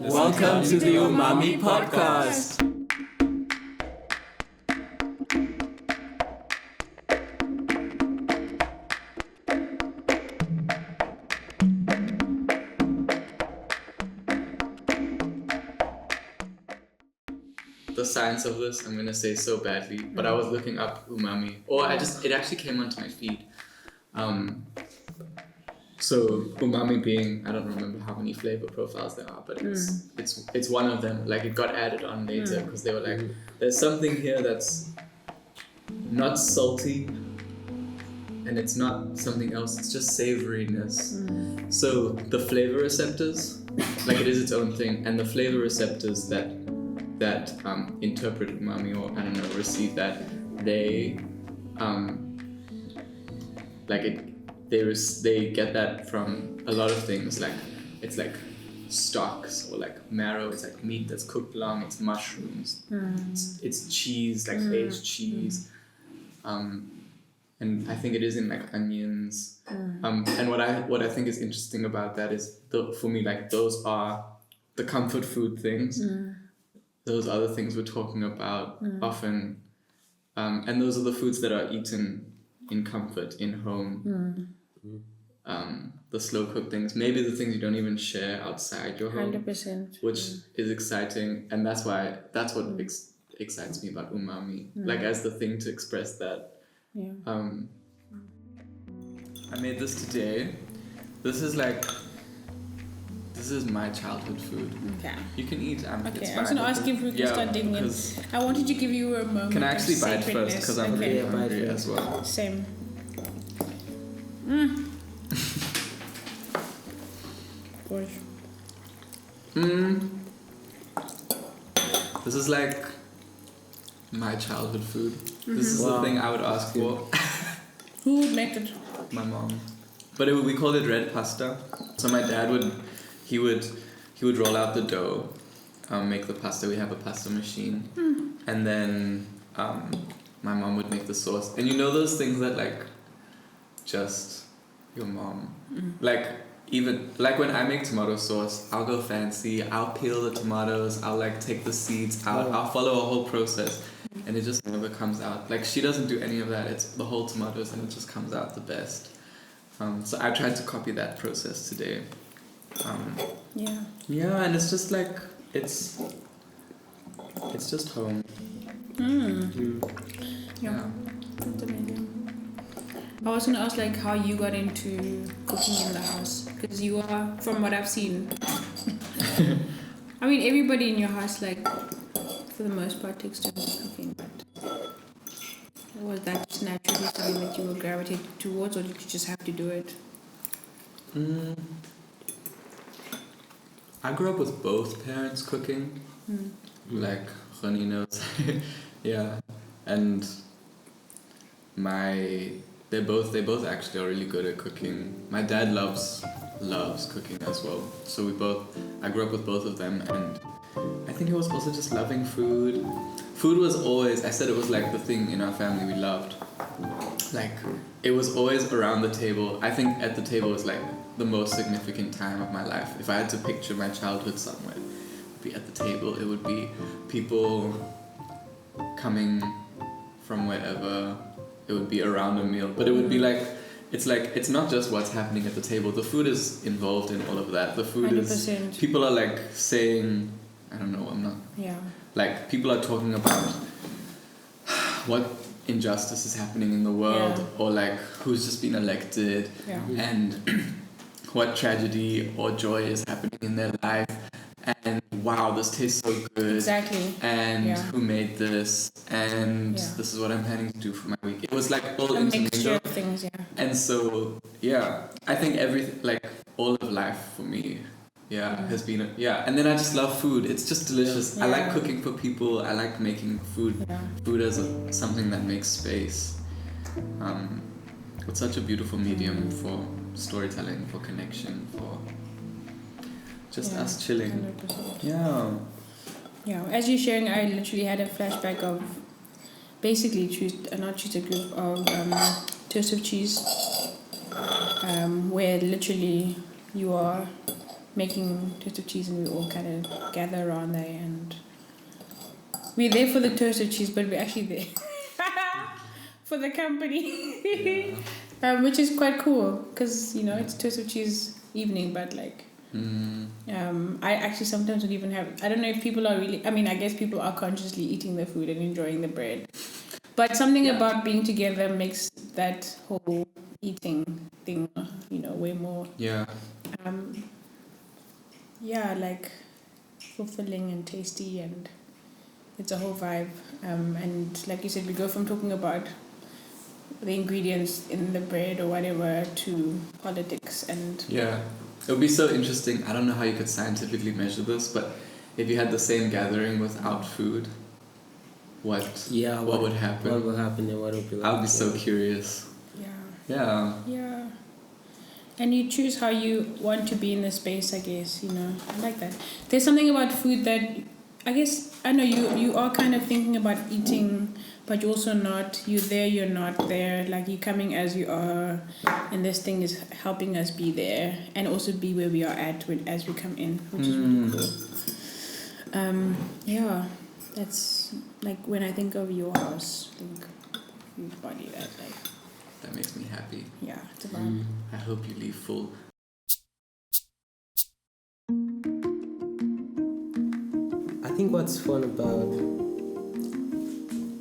Welcome to the Umami podcast. The science of this, I'm gonna say so badly, but I was looking up umami, or it actually came onto my feed. So umami being, I don't remember how many flavor profiles there are, but it's one of them. Like it got added on later because they were like, there's something here that's not salty, and it's not something else. It's just savoriness. So the flavor receptors, like it is its own thing, and the flavor receptors that interpret umami, or I don't know, receive that, they they get that from a lot of things. Like it's like stocks, or like marrow. It's like meat that's cooked long. It's mushrooms. It's cheese, like aged cheese. And I think it is in like onions. And what I think is interesting about that is for me, like those are the comfort food things. Those other things we're talking about often, and those are the foods that are eaten in comfort, in home. The slow cooked things, maybe the things you don't even share outside your home, 100%, which is exciting, and that's what excites me about umami, like as the thing to express that. I made this today. This is my childhood food. Okay. You can eat. Okay, I was going to ask you if we can start digging in. I wanted to give you a moment. Can I actually of bite first? Because I'm really Okay. hungry as well. Same. Gosh. This is like my childhood food. This is the thing I would ask for. Who would make it? My mom. But we called it red pasta. So my dad he would roll out the dough, make the pasta. We have a pasta machine, and then my mom would make the sauce. And you know those things that like just your mom, like even like when I make tomato sauce, I'll go fancy. I'll peel the tomatoes. I'll like take the seeds out. I'll follow a whole process, and it just never comes out. Like she doesn't do any of that. It's the whole tomatoes, and it just comes out the best. So I tried to copy that process today. Yeah, and it's just like it's just home. Yeah. That's amazing. I was going to ask like how you got into cooking in the house, because you are, from what I've seen, I mean everybody in your house, like for the most part takes turns cooking, but was that just naturally something that you would gravitate towards, or did you just have to do it? I grew up with both parents cooking, like Ronnie knows. Yeah, and they both actually are really good at cooking. My dad loves cooking as well. So I grew up with both of them, and I think it was also just loving food. Food was always, I said it was like the thing in our family we loved. Like, it was always around the table. I think at the table was like the most significant time of my life. If I had to picture my childhood somewhere, it would be at the table. It would be people coming from wherever. It would be around a meal. But it would be like, it's not just what's happening at the table. The food is involved in all of that. The food 100%. is, people are like saying, I don't know, I'm not. Yeah. Like, people are talking about what injustice is happening in the world, or like who's just been elected, and what tragedy or joy is happening in their life, and wow, this tastes so good. Exactly. And who made this, and this is what I'm planning to do for my week. It was like all a mixture intermingled. of things, And so, I think everything, like all of life for me, has been, and then I just love food. It's just delicious. I like cooking for people. I like making food as something that makes space. It's such a beautiful medium for storytelling, for connection, for just us chilling. 100%. Yeah, as you're sharing, I literally had a flashback of basically a group of toast of cheese, where literally you are making toasted cheese, and we all kind of gather around there, and we're there for the toasted cheese, but we're actually there for the company, which is quite cool because it's toasted cheese evening, but like. I actually sometimes don't even have. I don't know if people are really. I mean, I guess people are consciously eating the food and enjoying the bread, but something about being together makes that whole eating thing, way more. Yeah. Like fulfilling and tasty, and it's a whole vibe. And like you said, we go from talking about the ingredients in the bread or whatever to politics and. Yeah. It would be so interesting. I don't know how you could scientifically measure this, but if you had the same gathering without food, what would happen? What would happen and what would be like? I'd be so curious. Yeah. And you choose how you want to be in the space, I guess, I like that. There's something about food that, I guess, I know you are kind of thinking about eating, but you're also not. You're there, you're not there. Like, you're coming as you are, and this thing is helping us be there and also be where we are at as we come in, which is really cool. That's like when I think of your house, I think you body that. Like, that makes me happy. Yeah, it's a vibe. I hope you leave full. I think what's fun about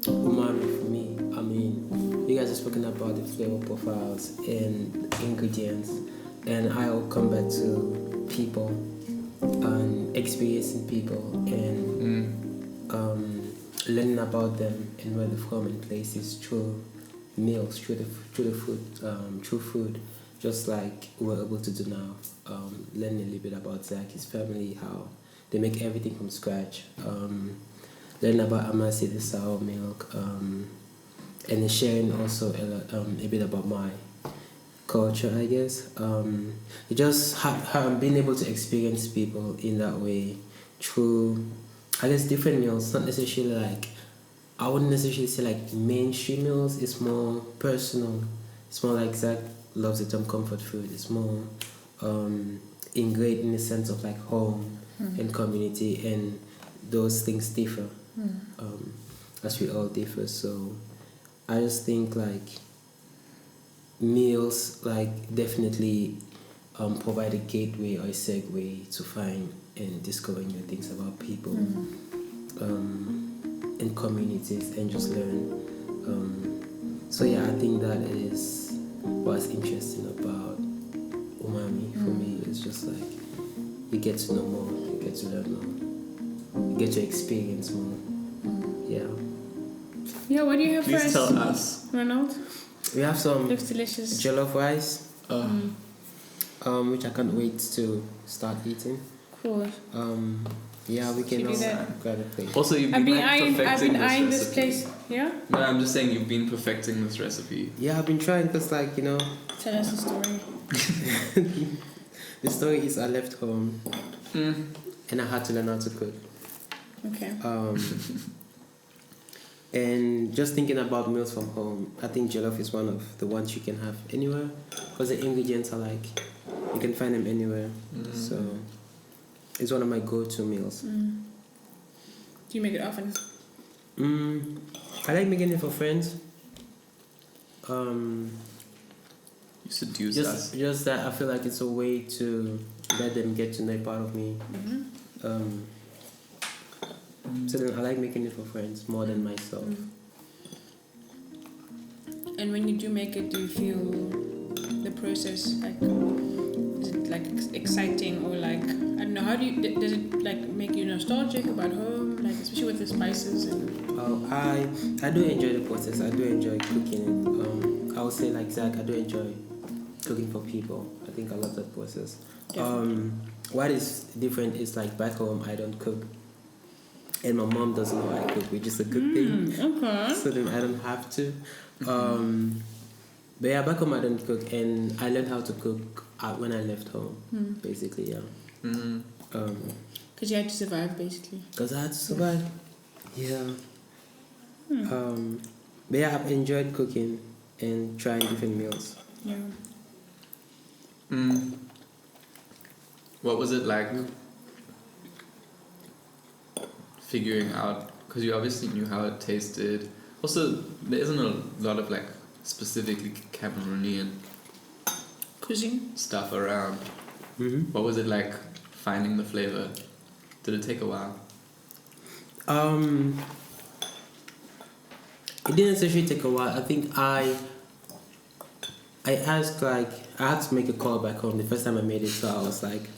umami for me, I mean, you guys have spoken about the flavor profiles and ingredients, and I'll come back to people and experiencing people and learning about them and where they're from and places through meals, through the food, through food, just like we're able to do now. Learning a little bit about Zach, his family, how they make everything from scratch. Learning about Amasi, the sour milk, and then sharing also a bit about my culture, I guess. Just being able to experience people in that way through, I guess, different meals, not necessarily like, I wouldn't necessarily say like mainstream meals. It's more personal. It's more like Zach loves the term comfort food. It's more ingrained in the sense of like home and community, and those things differ as we all differ. So I just think like meals like definitely provide a gateway or a segue to find and discover new things about people and communities and just learn. So yeah, I think that is what's interesting about umami for me. It's just like you get to know more, you get to learn more, you get to experience more. Yeah, what do you have for us? Please tell us, Ronald. We have some Looks delicious. jollof rice, which I can't wait to start eating. Cool. Yeah, we can Should we do also that? grab a plate. Also, you've I've been been perfecting eyeing this this recipe. place. Yeah? No, I'm just saying you've been perfecting this recipe. Yeah, I've been trying because, like, Tell us the story. the story is I left home and I had to learn how to cook. Okay. And just thinking about meals from home, I think jollof is one of the ones you can have anywhere because the ingredients are like, you can find them anywhere. So it's one of my go-to meals. Do you make it often? I like making it for friends. You seduce us. Just that I feel like it's a way to let them get to know a part of me. So then I like making it for friends more than myself. And when you do make it, do you feel the process like, is it like exciting or like, I don't know, how do you, does it like make you nostalgic about home, like especially with the spices and? I do enjoy the process. I do enjoy cooking it. I would say like Zach, I do enjoy cooking for people. I think I love that process. What is different is like back home I don't cook. And my mom doesn't know I cook, which is a good thing. Okay. So then I don't have to. But yeah, back home I don't cook, and I learned how to cook when I left home, basically, yeah. Because you had to survive, basically. Because I had to survive. Yeah. But yeah, I've enjoyed cooking and trying different meals. Yeah. what was it like figuring out? Because you obviously knew how it tasted. Also, there isn't a lot of like specifically Cameroonian Cuisine. stuff around. Mm-hmm. What was it like finding the flavor? Did it take a while? It didn't necessarily take a while. I think I asked, like, I had to make a call back home the first time I made it, so I was like,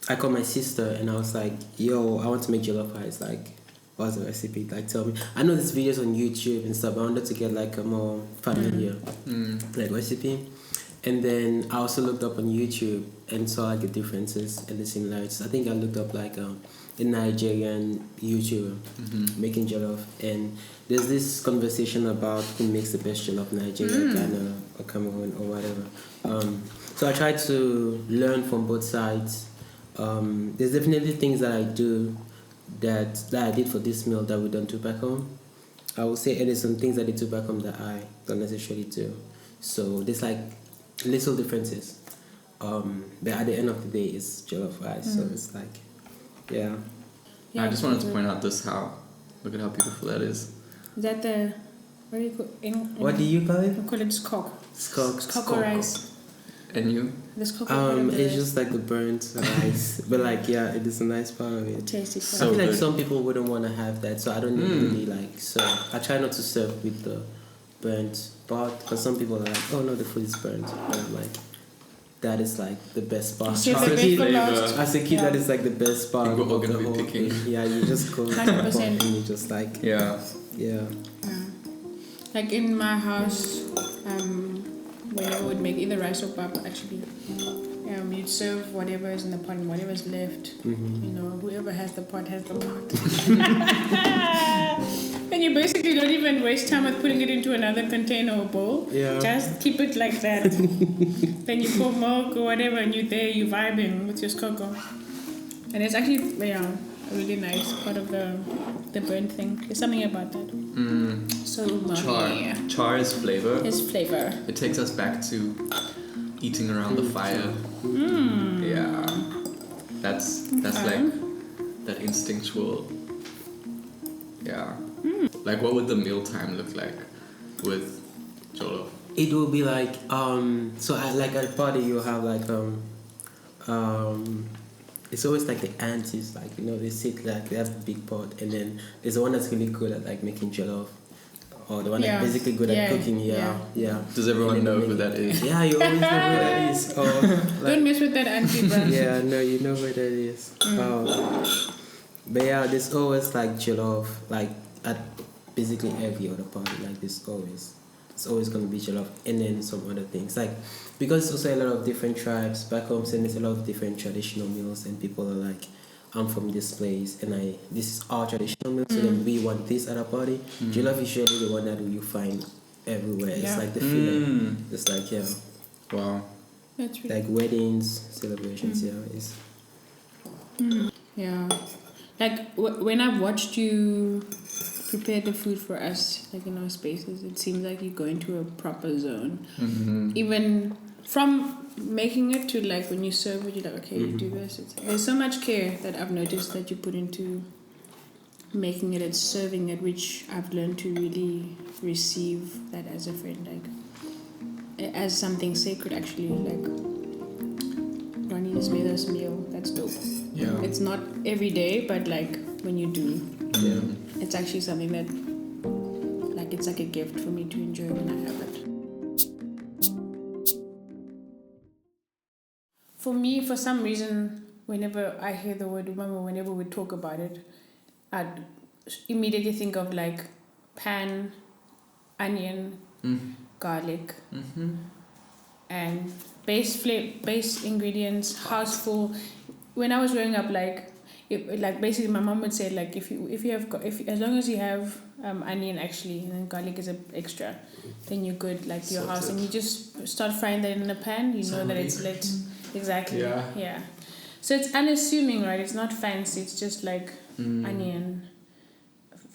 I called my sister and I was like, yo, I want to make jollof rice, like, what's the recipe? Like, tell me. I know there's videos on YouTube and stuff, but I wanted to get like a more familiar like recipe. And then I also looked up on YouTube and saw like the differences and the similarities. I think I looked up like a Nigerian YouTuber making jollof, and there's this conversation about who makes the best jollof, Nigeria, Ghana, or Cameroon, or whatever. So I tried to learn from both sides. There's definitely things that I do that I did for this meal that we don't do back home. I would say, and there's some things that I do back home that I don't necessarily do. So there's like little differences. But at the end of the day, it's jollof rice. So it's like, yeah. I just wanted to point out this how. Look at how beautiful that is. Is that the... What do you call it? What do you call it? I call it skok. Skok. Rice. And you? The skok It's just like the burnt rice. But like, yeah, it is a nice part of it. tasty. So I feel like good. some people wouldn't want to have that, so I don't really like serve. I try not to serve with the burnt part, because some people are like, oh no, the food is burnt. And I'm like, that is like the best part. Save the As a best kid, for last. as a kid, that is like the best part. We're all of gonna the be whole picking. thing. Yeah, you just go to the 100%. pot and you just like, Yeah. yeah. Like in my house, whenever we would make either rice or pap, actually, you'd serve whatever is in the pot and whatever is left. You know, whoever has the pot has the pot. And you basically don't even waste time with putting it into another container or bowl. Yeah. Just keep it like that. Then you pour milk or whatever, and you're there, you're vibing with your skoko. And it's actually, a really nice part of the burnt thing. There's something about that. So umami. Char is flavor. It's flavor. It takes us back to eating around the fire. Yeah. That's like that instinctual. Yeah. Like, what would the mealtime look like with jollof? It will be like so like at a party you have like it's always like the aunties, like, you know, they sit like they have a big pot, and then there's the one that's really good at like making jollof, or the one that's basically good at cooking. Yeah. Does everyone know who that is? Yeah, you always know who that is. Oh, like, Don't mess with that auntie, bro. yeah, no, you know who that is. But yeah, there's always like jollof, like at basically every other party. Like it's always gonna be jollof, and then some other things. Like, because it's also a lot of different tribes back home, so there's a lot of different traditional meals, and people are like, I'm from this place, and this is our traditional meal, so then we want this at a party. Jollof is usually the one that you find everywhere. It's like the feeling. It's like, Wow. That's really like weddings, celebrations. Yeah. Like when I've watched you prepare the food for us, like in our spaces, it seems like you go into a proper zone. Even from making it to like when you serve it, you're like, okay, you do this. There's so much care that I've noticed that you put into making it and serving it, which I've learned to really receive that as a friend, like as something sacred actually. Like, Ronnie just made us a meal. That's dope. Yeah. It's not every day, but like when you do, it's actually something that, like, it's like a gift for me to enjoy when I have it. For me, for some reason, whenever I hear the word umami, whenever we talk about it, I'd immediately think of like pan, onion, garlic, and base ingredients, house full. When I was growing up, like basically my mom would say, like, if as long as you have onion actually, and then garlic is an extra, then you're good. Like your house, and you just start frying that in a pan. You know that it's lit. Exactly. Yeah. So it's unassuming, right? It's not fancy. It's just like onion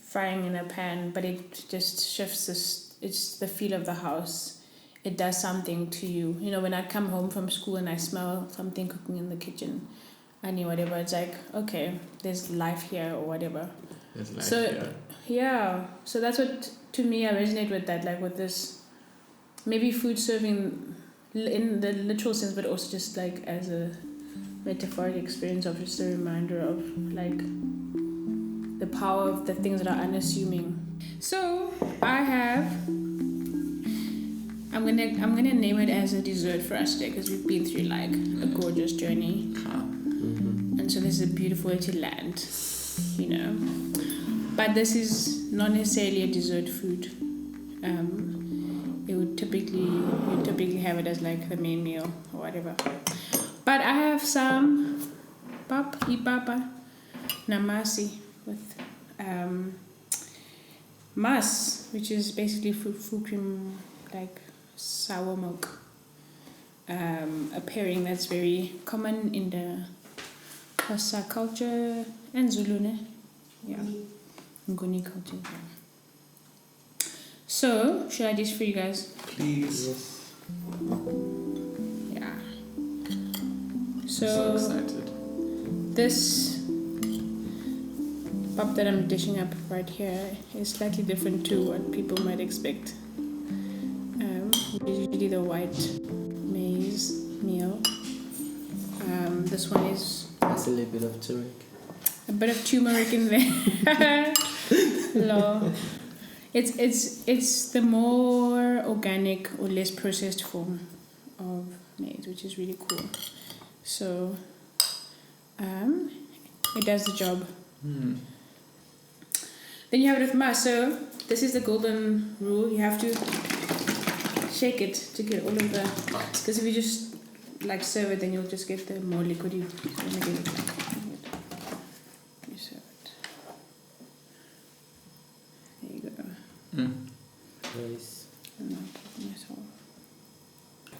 frying in a pan, but it just shifts this. It's the feel of the house. It does something to you. You know, when I come home from school and I smell something cooking in the kitchen, honey, whatever. It's like, okay, there's life here or whatever. There's life So, here. yeah. So that's what, to me, I resonate with that, like with this, maybe food serving in the literal sense, but also just like as a metaphoric experience of just a reminder of like the power of the things that are unassuming. So I'm gonna name it as a dessert for us today because we've been through like a gorgeous journey, and so this is a beautiful way to land, you know. But this is not necessarily a dessert food. You'd typically have it as like the main meal or whatever. But I have some ipapa namasi with mas, which is basically full cream, like sour milk. A pairing that's very common in the Xhosa culture and Zulu, ne? Yeah, Nguni culture. Yeah. So, should I dish for you guys? Please. Yes. Yeah. So excited. This pap that I'm dishing up right here is slightly different to what people might expect. Usually the white maize meal. This one is That's a little bit of turmeric. a bit of turmeric in there. Lol. It's the more organic or less processed form of maize, which is really cool. So it does the job. Then you have it with mas. So this is the golden rule. You have to shake it to get all of the, because if you just like serve it, then you'll just get the more liquidy. You serve it. There you go. Nice. And I'll put myself.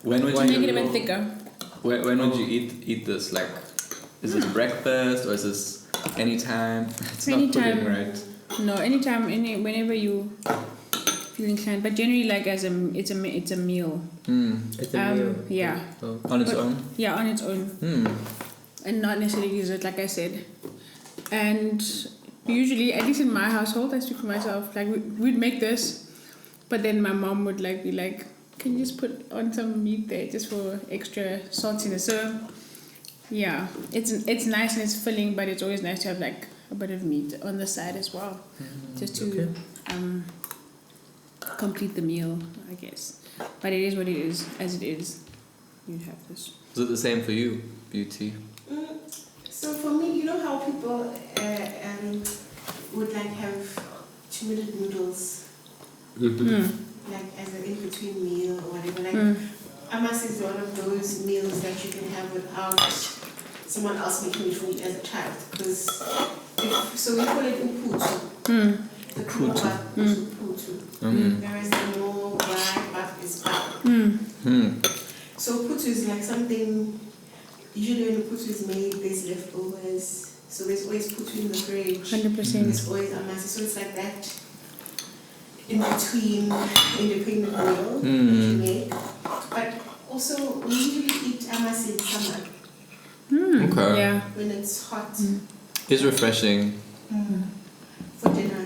When would To you make it a bit thicker. when would you eat this? Like, is it breakfast or is this anytime? It's Anytime. not pudding, right? No, anytime, whenever you feel inclined. But generally, like it's a meal. It's a meal. Yeah. Oh. On its But- own. Yeah, on its own. And not necessarily dessert, like I said. And usually, at least in my household, I speak for myself, like we'd make this, but then my mom would like be like, can you just put on some meat there just for extra saltiness? So yeah, it's nice and it's filling, but it's always nice to have like a bit of meat on the side as well, just to complete the meal, I guess. But it is what it is, as it is. You have this. Is it the same for you, Beauty? So for me, you know how people would like have 2-minute noodles, like as an in-between meal or whatever. Like Amasi is one of those meals that you can have without someone else making it for you as a child. Because so we call it uputu. The kuba putu. Whereas the more dry pap is pap. So putu is like something. Usually when the putu is made, there's leftovers. So there's always putu in the fridge. 100%. There's always amasi. So it's like that in between independent meal that you make. But also we usually eat amasi in summer Okay. Yeah. when it's hot It's refreshing. for dinner.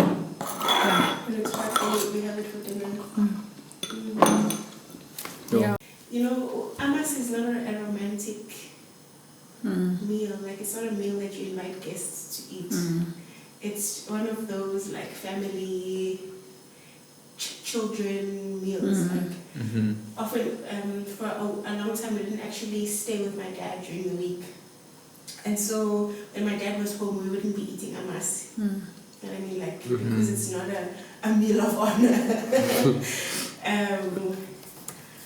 When it's hot, we have it for dinner. Yeah. You know, amasi is not a romantic meal. Like it's not a meal that you invite guests to eat. It's one of those like family children meals. Like often for a long time I didn't actually stay with my dad during the week, and so when my dad was home we wouldn't be eating amasi. And I mean, like because it's not a meal of honor.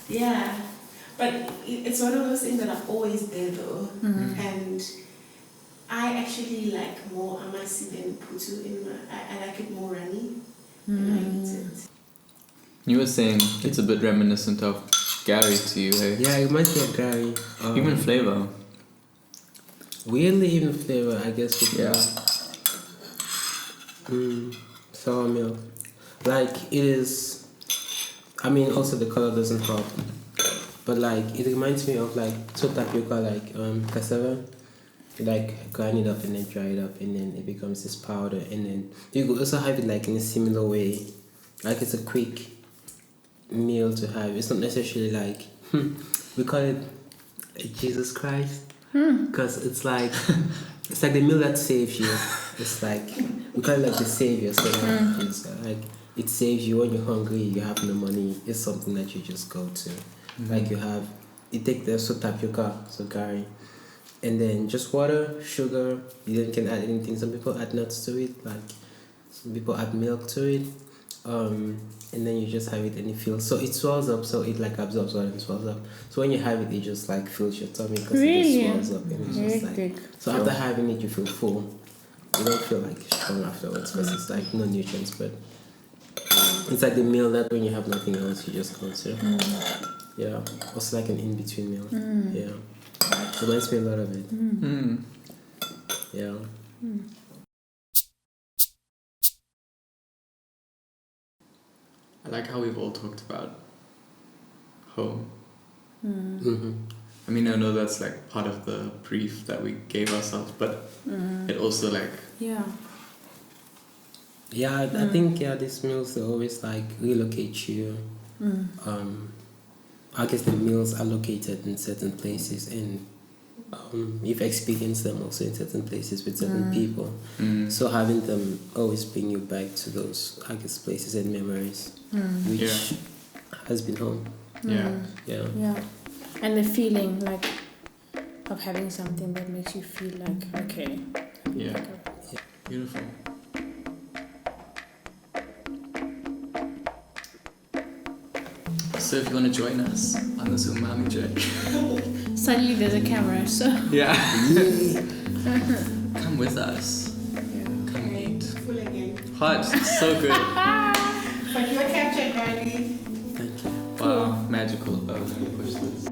Yeah. But it's one of those things that are always there though. And I actually like more amasi than putu. I like it more runny and I eat it. You were saying it's a bit reminiscent of Gary to you, eh? Yeah, it reminds me of Gary. Even flavor. Weirdly, even flavor, I guess. Sour milk. Like, it is... I mean, also the color doesn't help. But, like, it reminds me of, like, so tapioca, like, cassava. like grind it up and then dry it up, and then it becomes this powder. And then you could also have it like in a similar way, like it's a quick meal to have. It's not necessarily like we call it Jesus Christ, because it's like the meal that saves you. It's like we call it like the savior. So it's like it saves you when you're hungry, you have no money. It's something that you just go to. Like you take the tapioca, so curry, and then just water, sugar. You then can add anything. Some people add nuts to it, like some people add milk to it. And then you just have it and it fills. So it swells up, so it like absorbs water and swells up. So when you have it, it just like fills your tummy because it just swells up and it's just like. So after having it, you feel full. You don't feel like strong afterwards because it's like no nutrients, but it's like the meal that when you have nothing else, you just go to. Yeah, also like an in-between meal. Yeah, it reminds me a lot of it. Yeah. I like how we've all talked about home. I mean, I know that's like part of the brief that we gave ourselves, but it also like I think these meals they always like relocate you. I guess the meals are located in certain places, and you've experienced them also in certain places with certain people. So having them always bring you back to those, I guess, places and memories, which has been home. Yeah. And the feeling like of having something that makes you feel like okay. Yeah. Beautiful. So if you want to join us on this Umami journey, Suddenly there's a camera, so yeah, come with us. Come eat. Full again. Hot, so good. But you were captured, Riley. Thank you. Wow, magical. Oh, let me push this.